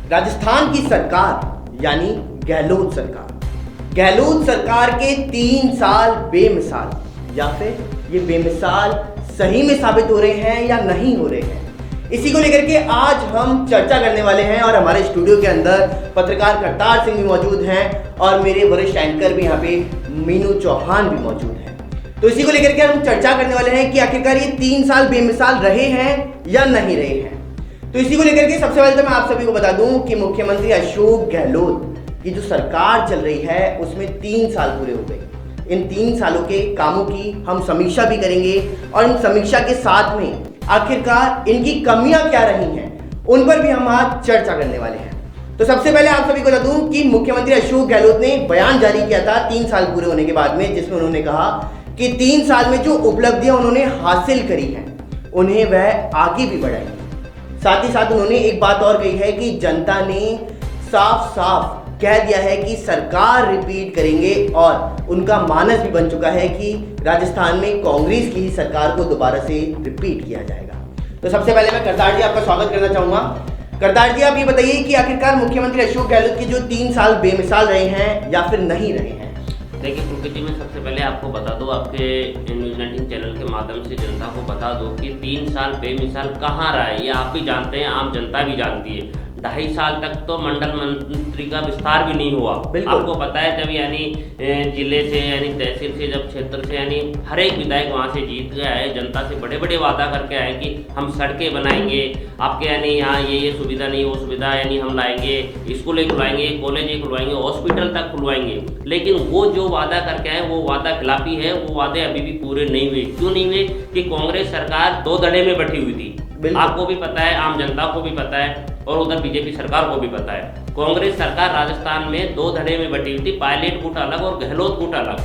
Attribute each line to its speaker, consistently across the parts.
Speaker 1: राजस्थान की सरकार यानी गहलोत सरकार के 3 साल बेमिसाल या फिर ये बेमिसाल सही में साबित हो रहे हैं या नहीं हो रहे हैं, इसी को लेकर के आज हम चर्चा करने वाले हैं। और हमारे स्टूडियो के अंदर पत्रकार करतार सिंह भी मौजूद हैं और मेरे वरिष्ठ एंकर भी यहाँ पे मीनू चौहान भी मौजूद हैं। तो इसी को लेकर के हम चर्चा करने वाले हैं कि आखिरकार ये 3 साल बेमिसाल रहे हैं या नहीं रहे हैं। तो इसी को लेकर के सबसे पहले तो मैं आप सभी को बता दूं कि मुख्यमंत्री अशोक गहलोत की जो सरकार चल रही है उसमें 3 साल पूरे हो गए। इन 3 सालों के कामों की हम समीक्षा भी करेंगे और इन समीक्षा के साथ में आखिरकार इनकी कमियां क्या रही हैं उन पर भी हम आज चर्चा करने वाले हैं। तो सबसे पहले आप सभी को बता दूं कि मुख्यमंत्री अशोक गहलोत ने बयान जारी किया था 3 साल पूरे होने के बाद में, जिसमें उन्होंने कहा कि 3 साल में जो उपलब्धियां उन्होंने हासिल करी हैं उन्हें वह आगे भी बढ़ाएंगे। साथ ही साथ उन्होंने एक बात और कही है कि जनता ने साफ साफ कह दिया है कि सरकार रिपीट करेंगे और उनका मानस भी बन चुका है कि राजस्थान में कांग्रेस की ही सरकार को दोबारा से रिपीट किया जाएगा। तो सबसे पहले मैं करतार जी आपका स्वागत करना चाहूंगा। करतार जी, आप ये बताइए कि आखिरकार मुख्यमंत्री अशोक गहलोत के जो 3 साल बेमिसाल रहे हैं या फिर नहीं रहे हैं।
Speaker 2: देखिए पुलकित जी, मैं सबसे पहले आपको बता दूं, आपके न्यूज़ 19 चैनल के माध्यम से जनता को बता दूं कि 3 साल बेमिसाल कहाँ रहा है, ये आप भी जानते हैं, आम जनता भी जानती है। 2.5 साल तक तो मंडल मंत्री का विस्तार भी नहीं हुआ। आपको पता है जब यानी जिले से यानी तहसील से जब क्षेत्र से यानी हर एक विधायक वहाँ से जीत गया है, जनता से बड़े बड़े वादा करके आए कि हम सड़कें बनाएंगे, आपके यानी यहाँ ये सुविधा नहीं वो सुविधा यानी हम लाएंगे, स्कूलें खुलवाएंगे, कॉलेजें खुलवाएंगे, हॉस्पिटल तक खुलवाएंगे। लेकिन वो जो वादा करके आए वो वादा खिलाफी है, वो वादे अभी भी पूरे नहीं हुए। क्यों नहीं हुए? कि कांग्रेस सरकार 2 धड़े में बैठी हुई थी। आपको भी पता है, आम जनता को भी पता है और उधर बीजेपी सरकार को भी पता है। कांग्रेस सरकार राजस्थान में 2 धड़े में बैठी हुई थी, पायलट गुट अलग और गहलोत गुट अलग।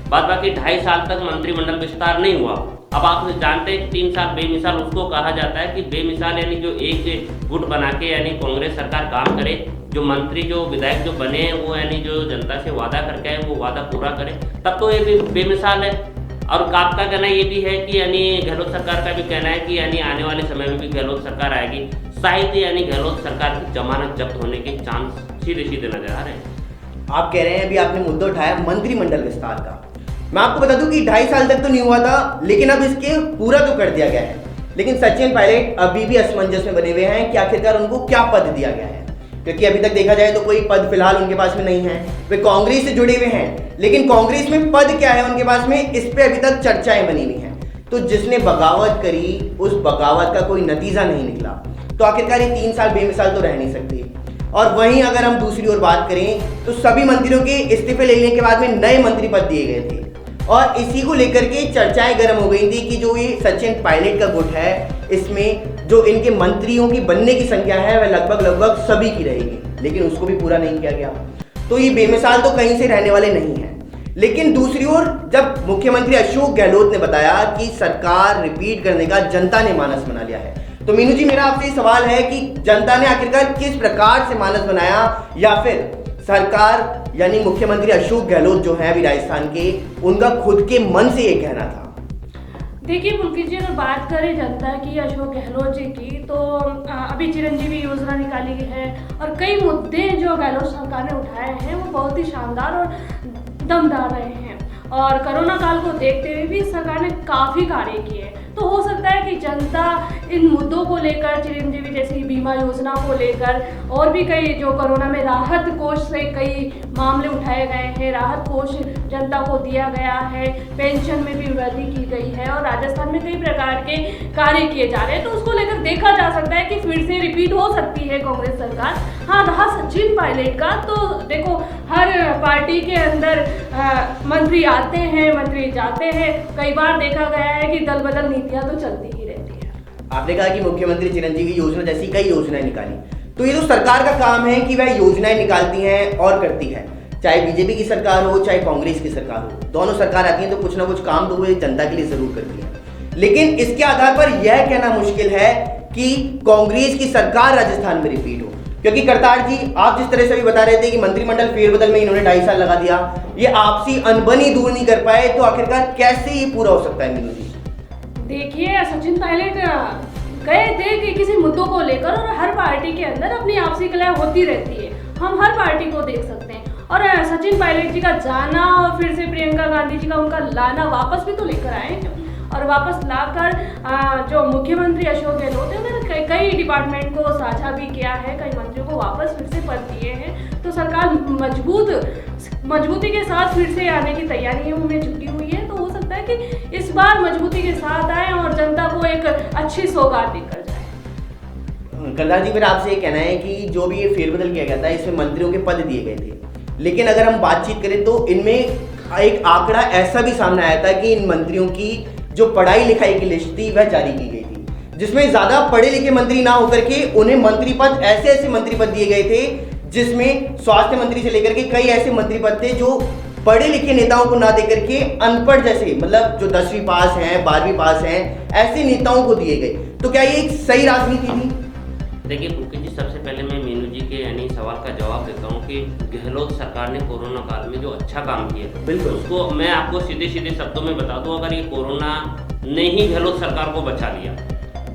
Speaker 2: बाद बाकी 2.5 साल तक मंत्रिमंडल विस्तार नहीं हुआ। अब आप जानते हैं 3 साल बेमिसाल उसको कहा जाता है कि बेमिसाल यानी जो एक गुट बना के यानी कांग्रेस सरकार काम करे, जो मंत्री जो विधायक जो बने हैं वो यानी जो जनता से वादा करके आए वो वादा पूरा करे, तब तो ये बेमिसाल है। और आपका कहना ये भी है कि यानी गहलोत सरकार का भी कहना है कि यानी आने वाले समय में भी गहलोत सरकार आएगी। शायद यानी गहलोत सरकार की जमानत जब्त होने के चांस सीधे सीधे नजर आ रहे हैं।
Speaker 1: आप कह रहे हैं, अभी आपने मुद्दा उठाया मंत्रिमंडल विस्तार का। मैं आपको बता दूं कि 2.5 साल तक तो नहीं हुआ था, लेकिन अब इसके पूरा तो कर दिया गया है। लेकिन सचिन पायलट अभी भी असमंजस में बने हुए हैं कि आखिरकार उनको क्या पद दिया गया है, क्योंकि अभी तक देखा जाए तो कोई पद फिलहाल उनके पास में नहीं है। वे कांग्रेस से जुड़े हुए हैं, लेकिन कांग्रेस में पद क्या है उनके पास में, इस पे अभी तक चर्चाएं बनी हुई हैं। तो जिसने बगावत करी उस बगावत का कोई नतीजा नहीं निकला, तो आखिरकार ये 3 साल बेमिसाल तो रह नहीं सकती। और वहीं अगर हम दूसरी ओर बात करें तो सभी मंत्रियों के इस्तीफे लेने के बाद में नए मंत्री पद दिए गए थे और इसी को लेकर के चर्चाएं गर्म हो गई थी कि जो ये सचिन पायलट का गुट है, इसमें जो इनके मंत्रियों की बनने की संख्या है वह लगभग सभी की रहेगी, लेकिन उसको भी पूरा नहीं किया गया। तो ये बेमिसाल तो कहीं से रहने वाले नहीं है। लेकिन दूसरी ओर जब मुख्यमंत्री अशोक गहलोत ने बताया कि सरकार रिपीट करने का जनता ने मानस बना लिया है, तो मीनू जी मेरा आपसे सवाल है कि जनता ने आखिरकार किस प्रकार से मानस बनाया, या फिर सरकार यानी मुख्यमंत्री अशोक गहलोत जो है अभी राजस्थान के, उनका खुद के मन से ये कहना था?
Speaker 3: देखिए पुलकित जी, अगर बात करें जनता की, अशोक गहलोत जी की, तो अभी चिरंजीवी योजना निकाली गई है और कई मुद्दे जो गहलोत सरकार ने उठाए हैं वो बहुत ही शानदार और दमदार रहे हैं। और कोरोना काल को देखते हुए भी सरकार ने काफ़ी कार्य किए। तो हो सकता है कि जनता इन मुद्दों को लेकर, चिरंजीवी जैसी बीमा योजना को लेकर और भी कई जो कोरोना में राहत कोष से कई मामले उठाए गए हैं, राहत कोष जनता को दिया गया है, पेंशन में भी वृद्धि की गई है और राजस्थान में कई प्रकार के कार्य किए जा रहे हैं। तो उसको लेकर देखा जा सकता है कि फिर से रिपीट हो सकती है कांग्रेस सरकार। हाँ, रहा सचिन पायलट का, तो देखो हर पार्टी के अंदर मंत्री आते हैं, मंत्री जाते हैं। कई बार देखा गया है कि दल बदल नीतियां तो चलती ही रहती है।
Speaker 1: आपने कहा कि मुख्यमंत्री चिरंजीवी योजना जैसी कई योजनाएं निकाली, तो ये तो सरकार का काम है कि वह योजनाएं निकालती हैं और करती है, चाहे बीजेपी की सरकार हो चाहे कांग्रेस की सरकार हो, दोनों सरकार आती हैं तो कुछ ना कुछ काम तो वो जनता के लिए जरूर करती है। लेकिन इसके आधार पर यह कहना मुश्किल है कि कांग्रेस की सरकार राजस्थान में रिपीट हो, क्योंकि करतार जी आप जिस तरह से भी बता रहे थे कि मंत्रिमंडल फेरबदल में इन्होंने 2.5 साल लगा दिया, ये आपसी अनबनी दूर नहीं कर पाए, तो आखिरकार कैसे ये पूरा हो सकता है? मीनू जी
Speaker 3: देखिए, सचिन पायलट गए थे कि किसी मुद्दों को लेकर, और हर पार्टी के अंदर अपनी आपसी कलह होती रहती है, हम हर पार्टी को देख सकते हैं। और सचिन पायलट जी का जाना और फिर से प्रियंका गांधी जी का उनका लाना वापस भी तो लेकर आए हैं, और वापस लाकर जो मुख्यमंत्री अशोक गहलोत है उन्होंने कई डिपार्टमेंट को साझा भी किया है, कई मंत्रियों को वापस फिर से पद दिए हैं। तो सरकार मजबूती के साथ फिर से आने की तैयारियों में जुटी हुई है। तो हो सकता है कि इस बार मजबूती के साथ आए और जनता को एक अच्छी सौगात देकर जाए।
Speaker 1: करदार जी, मेरा आपसे ये कहना है कि जो भी ये फेरबदल किया गया था इसमें मंत्रियों के पद दिए गए थे, लेकिन अगर हम बातचीत करें तो इनमें एक आंकड़ा ऐसा भी सामने आया था कि इन मंत्रियों की जो पढ़ाई लिखाई की लिस्ट थी वह जारी की गई थी, जिसमें ज्यादा पढ़े लिखे मंत्री ना होकर के उन्हें मंत्री पद ऐसे मंत्री पद दिए गए थे जिसमें स्वास्थ्य मंत्री से लेकर के कई ऐसे मंत्री पद थे जो पढ़े लिखे नेताओं को ना देकर के अनपढ़ जैसे, मतलब जो 10वीं पास हैं 12वीं पास हैं ऐसे नेताओं को दिए गए। तो क्या ये एक सही राजनीति थी?
Speaker 2: देखिए पुलकित जी, सबसे पहले मैं मीनू जी के सवाल का जवाब देता हूँ कि गहलोत सरकार ने कोरोना काल में जो अच्छा काम किया,
Speaker 1: बिल्कुल
Speaker 2: उसको मैं आपको सीधे शब्दों में बता दूं, अगर ये कोरोना ने ही गहलोत सरकार को बचा लिया।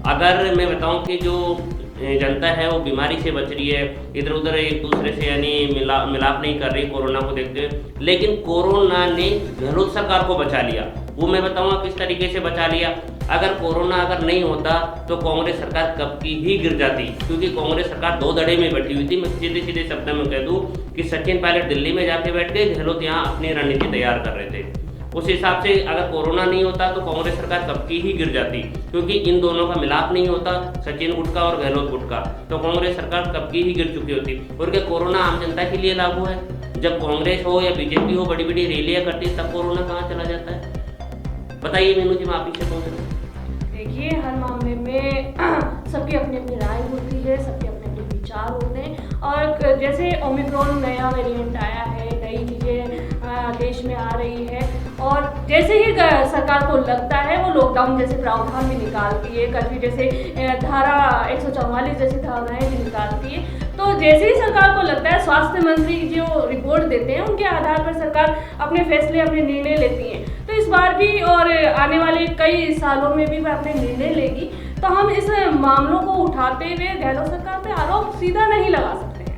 Speaker 2: अगर मैं बताऊं कि जो जनता है वो बीमारी से बच रही है, इधर उधर एक दूसरे से मिलाप नहीं कर रही कोरोना को देखते हुए, लेकिन कोरोना ने गहलोत सरकार को बचा लिया। वो मैं बताऊंगा किस तरीके से बचा लिया। अगर कोरोना अगर नहीं होता तो कांग्रेस सरकार कब की ही गिर जाती, क्योंकि कांग्रेस सरकार दो धड़े में बैठी हुई थी। मैं सीधे शब्द में कह दूं कि सचिन पायलट दिल्ली में जाके बैठ गए, गहलोत यहाँ अपनी रणनीति तैयार कर रहे थे। उस हिसाब से अगर कोरोना नहीं होता तो कांग्रेस सरकार कब की ही गिर जाती, क्योंकि इन दोनों का मिलाप नहीं होता, सचिन गुट का और गहलोत गुट का, तो कांग्रेस सरकार कब की ही गिर चुकी होती। और क्या कोरोना आम जनता के लिए लागू है? जब कांग्रेस हो या बीजेपी हो बड़ी बड़ी रैलियां करती तब कोरोना कहाँ चला जाता है? बताइए मीनू जी, मैं आप ही से पूछ रहा हूँ।
Speaker 3: देखिए, हर मामले में सबकी अपनी अपनी राय होती है, सबके अपने अपने विचार होते हैं। और जैसे ओमिक्रॉन नया वेरिएंट आया है, नई चीज़ें देश में आ रही है, और जैसे ही सरकार को लगता है वो लॉकडाउन जैसे प्रावधान भी निकालती है, कर्फ्यू जैसे धारा 144 जैसी धाराएं भी निकालती है। तो जैसे ही सरकार को लगता है, स्वास्थ्य मंत्री जो रिपोर्ट देते हैं उनके आधार पर सरकार अपने फैसले, अपने निर्णय लेती है। तो इस बार भी और आने वाले कई सालों में भी वह अपने निर्णय लेगी। तो हम इस मामलों को उठाते हुए गहलोत सरकार पे आरोप सीधा नहीं लगा सकते हैं।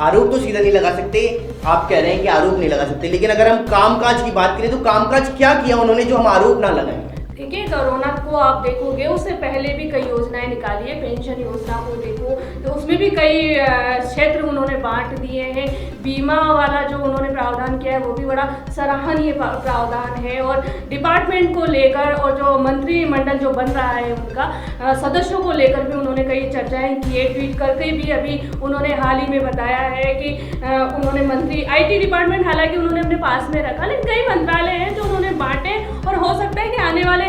Speaker 1: आरोप तो सीधा नहीं लगा सकते, आप कह रहे हैं कि आरोप नहीं लगा सकते, लेकिन अगर हम कामकाज की बात करें तो कामकाज क्या किया उन्होंने जो हम आरोप ना लगाएं?
Speaker 3: देखिए, कोरोना को आप देखोगे उससे पहले भी कई योजनाएं निकाली है। पेंशन योजना को देखो तो उसमें भी कई क्षेत्र उन्होंने बांट दिए हैं। बीमा वाला जो उन्होंने प्रावधान किया है वो भी बड़ा सराहनीय प्रावधान है। और डिपार्टमेंट को लेकर और जो मंत्रिमंडल जो बन रहा है उनका सदस्यों को लेकर भी उन्होंने कई चर्चाएं की है। ट्वीट करके भी अभी उन्होंने हाल ही में बताया है कि उन्होंने मंत्री IT डिपार्टमेंट हालांकि उन्होंने अपने पास में रखा, लेकिन कई मंत्रालय हैं जो उन्होंने बांटे, और हो सकता है कि आने वाले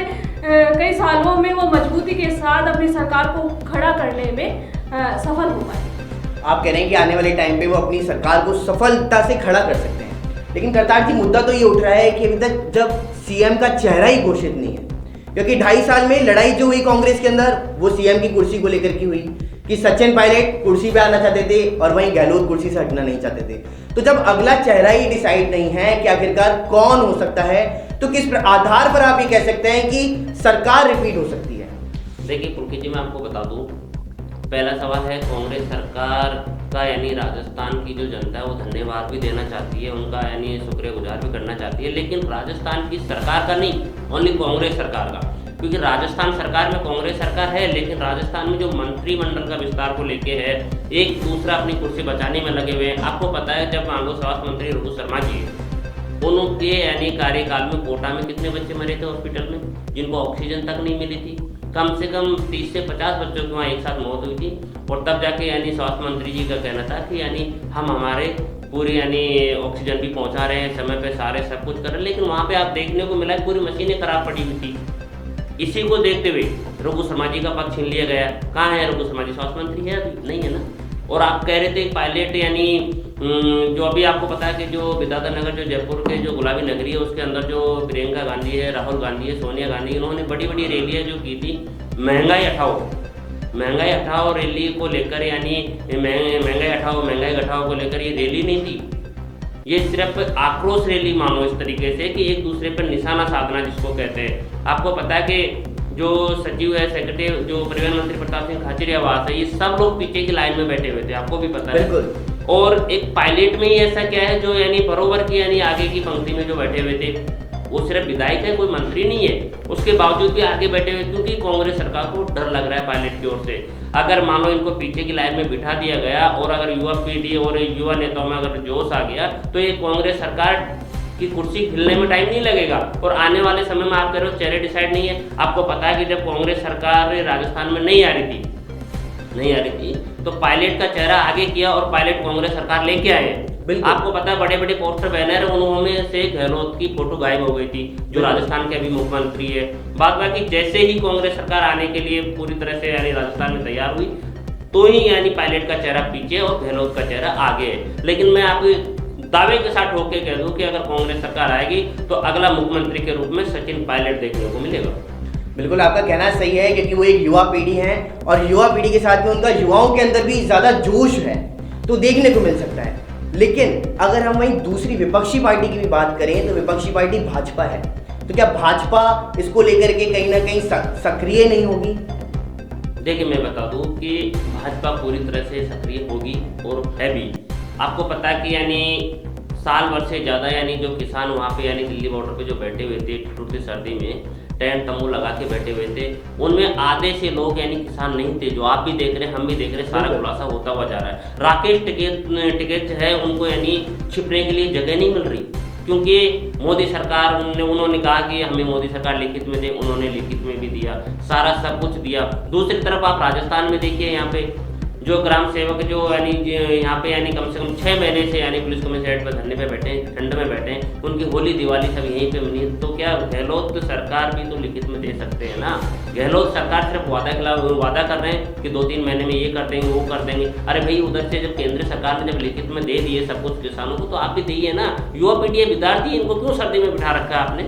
Speaker 3: कई सालों में वो मजबूती के साथ अपनी सरकार को खड़ा करने में सफल हो पाए।
Speaker 1: आप कह रहे हैं कि आने वाले टाइम पे वो अपनी सरकार को सफलता से खड़ा कर सकते हैं, लेकिन करतार जी मुद्दा तो ये उठ रहा है कि अभी तक जब CM का चेहरा ही घोषित नहीं है, क्योंकि 2.5 साल में लड़ाई जो हुई कांग्रेस के अंदर वो CM की कुर्सी को लेकर की हुई कि सचिन पायलट कुर्सी पे आना चाहते थे और वहीं गहलोत कुर्सी से हटना नहीं चाहते थे। तो जब अगला चेहरा ही डिसाइड नहीं है कि आखिरकार कौन हो सकता है, तो किस आधार पर आप ये कह सकते हैं कि सरकार रिपीट हो सकती है?
Speaker 2: देखिए पुलकित जी, मैं आपको बता दूं, पहला सवाल है कांग्रेस सरकार का, राजस्थान की जो जनता है वो धन्यवाद भी देना चाहती है, उनका शुक्रगुजार भी करना चाहती है, लेकिन राजस्थान की सरकार का नहीं, ओनली कांग्रेस सरकार का। क्योंकि राजस्थान सरकार में कांग्रेस सरकार है, लेकिन राजस्थान में जो मंत्रिमंडल का विस्तार को लेके है, एक दूसरा अपनी कुर्सी बचाने में लगे हुए हैं। आपको पता है जब मान लो स्वास्थ्य मंत्री रघु शर्मा जी, उनके कार्यकाल में कोटा में कितने बच्चे मरे थे हॉस्पिटल में, जिनको ऑक्सीजन तक नहीं मिली थी। कम से कम 30 से 50 बच्चों की वहाँ एक साथ मौत हुई थी, और तब जाके स्वास्थ्य मंत्री जी का कहना था कि हम हमारे पूरी ऑक्सीजन भी पहुँचा रहे हैं, समय पे सारे सब कुछ कर रहे हैं, लेकिन वहाँ पे आप देखने को मिला पूरी मशीनें खराब पड़ी हुई थी। इसी को देखते हुए रघु शर्मा जी का पद छीन लिया गया। कहाँ है रघु शर्मा जी? स्वास्थ्य मंत्री है अभी नहीं है ना। और आप कह रहे थे पायलट जो अभी आपको पता है कि जो विद्याधर नगर, जो जयपुर के जो गुलाबी नगरी है, उसके अंदर जो प्रियंका गांधी है, राहुल गांधी है, सोनिया गांधी, इन्होंने बड़ी बड़ी रैलियाँ जो की थी, महंगाई हटाओ रैली को लेकर, महंगाई हटाओ को लेकर ये रैली नहीं थी, ये सिर्फ आक्रोश रैली मानो इस तरीके से कि एक दूसरे पर निशाना साधना जिसको कहते हैं। आपको पता है कि जो सचिव है, सेक्रेटरी, जो परिवहन मंत्री प्रताप सिंह खाचरियावास है, ये सब लोग पीछे की लाइन में बैठे हुए थे, आपको भी पता है।
Speaker 1: बिल्कुल।
Speaker 2: और एक पायलट में ही ऐसा क्या है जो यानी बरोबर की यानी आगे की पंक्ति में जो बैठे हुए थे, वो सिर्फ विधायक है, कोई मंत्री नहीं है, उसके बावजूद भी आगे बैठे हुए, क्योंकि कांग्रेस सरकार को डर लग रहा है पायलट की ओर से। अगर मान लो इनको पीछे की लाइन में बिठा दिया गया और अगर युवा पीढ़ी और युवा नेताओं में अगर जोश आ गया तो ये कांग्रेस सरकार की कुर्सी हिलने में टाइम नहीं लगेगा। और आने वाले समय में आप कह रहे हो चेहरे डिसाइड नहीं है, आपको पता है कि जब कांग्रेस सरकार राजस्थान में नहीं आ रही थी तो पायलट का चेहरा आगे किया और पायलट कांग्रेस सरकार लेके आए। आपको पता है बड़े बड़े पोस्टर बैनर उनमें से गहलोत की फोटो गायब हो गई थी, जो राजस्थान के अभी मुख्यमंत्री है। बाद बाकी जैसे ही कांग्रेस सरकार आने के लिए पूरी तरह से यानी राजस्थान में तैयार हुई तो ही यानी पायलट का चेहरा पीछे और गहलोत का चेहरा आगे है। लेकिन मैं आपको दावे के साथ होके कह दूं कि अगर कांग्रेस सरकार आएगी तो अगला मुख्यमंत्री के रूप में सचिन पायलट देखने को मिलेगा।
Speaker 1: बिल्कुल, आपका कहना सही है, क्योंकि वो एक युवा पीढ़ी है और युवा पीढ़ी के साथ में उनका युवाओं के अंदर भी ज़्यादा जोश है, तो देखने को मिल सकता है। लेकिन अगर हम वहीं दूसरी विपक्षी पार्टी की भी बात करें तो विपक्षी पार्टी भाजपा है, तो क्या भाजपा इसको लेकर के कहीं ना कहीं सक्रिय नहीं होगी?
Speaker 2: देखिए, मैं बता दूं कि भाजपा पूरी तरह से सक्रिय होगी और है भी। आपको पता है कि यानी साल भर से ज़्यादा यानी जो किसान वहाँ पे यानी दिल्ली बॉर्डर पे जो बैठे हुए थे ठिठुरती सर्दी में टेंट तंबू लगा के बैठे हुए थे, उनमें आधे से लोग यानी किसान नहीं थे, जो आप भी देख रहे हैं, हम भी देख रहे हैं, सारा खुलासा होता हुआ जा रहा है। राकेश टिकैत है, उनको यानी छिपने के लिए जगह नहीं मिल रही, क्योंकि मोदी सरकार ने उन्होंने कहा कि हमें मोदी सरकार लिखित में दे, उन्होंने लिखित में भी दिया, सारा सब कुछ दिया। दूसरी तरफ आप राजस्थान में देखिए, यहाँ पे जो ग्राम सेवक जो यानी यहाँ पे यानी कम से कम 6 महीने से यानी पुलिस कमिश्नरेट पर धरने पे बैठे हैं, ठंड में बैठे हैं, उनकी होली दिवाली सब यहीं पे मनी। तो क्या गहलोत सरकार भी तो लिखित में दे सकते हैं ना? गहलोत सरकार सिर्फ वादा कर रहे हैं कि 2-3 महीने में ये कर देंगे, वो कर देंगे। अरे भाई, उधर से जब केंद्र सरकार ने जब लिखित में दे दिए सब कुछ किसानों को, तो आप भी दिए ना। युवा पीढ़ी, विद्यार्थी, इनको क्यों सर्दी में बिठा रखा है आपने?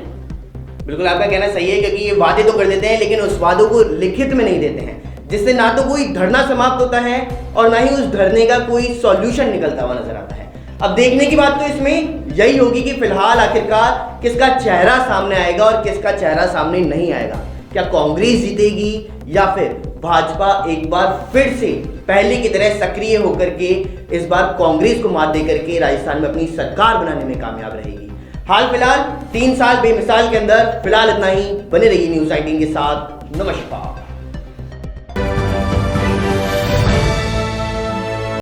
Speaker 1: बिल्कुल, आपका कहना सही है, क्योंकि ये वादे तो कर देते हैं लेकिन उस वादों को लिखित में नहीं देते हैं, जिससे ना तो कोई धरना समाप्त होता है और ना ही उस धरने का कोई सॉल्यूशन निकलता हुआ नजर आता है। अब देखने की बात तो इसमें यही होगी कि फिलहाल आखिरकार किसका चेहरा सामने आएगा और किसका चेहरा सामने नहीं आएगा। क्या कांग्रेस जीतेगी या फिर भाजपा एक बार फिर से पहले की तरह सक्रिय होकर के इस बार कांग्रेस को मात देकर के राजस्थान में अपनी सरकार बनाने में कामयाब रहेगी? हाल फिलहाल 3 साल बेमिसाल के अंदर फिलहाल इतना ही। बने रहिए न्यूज़ 18 के साथ। नमस्कार।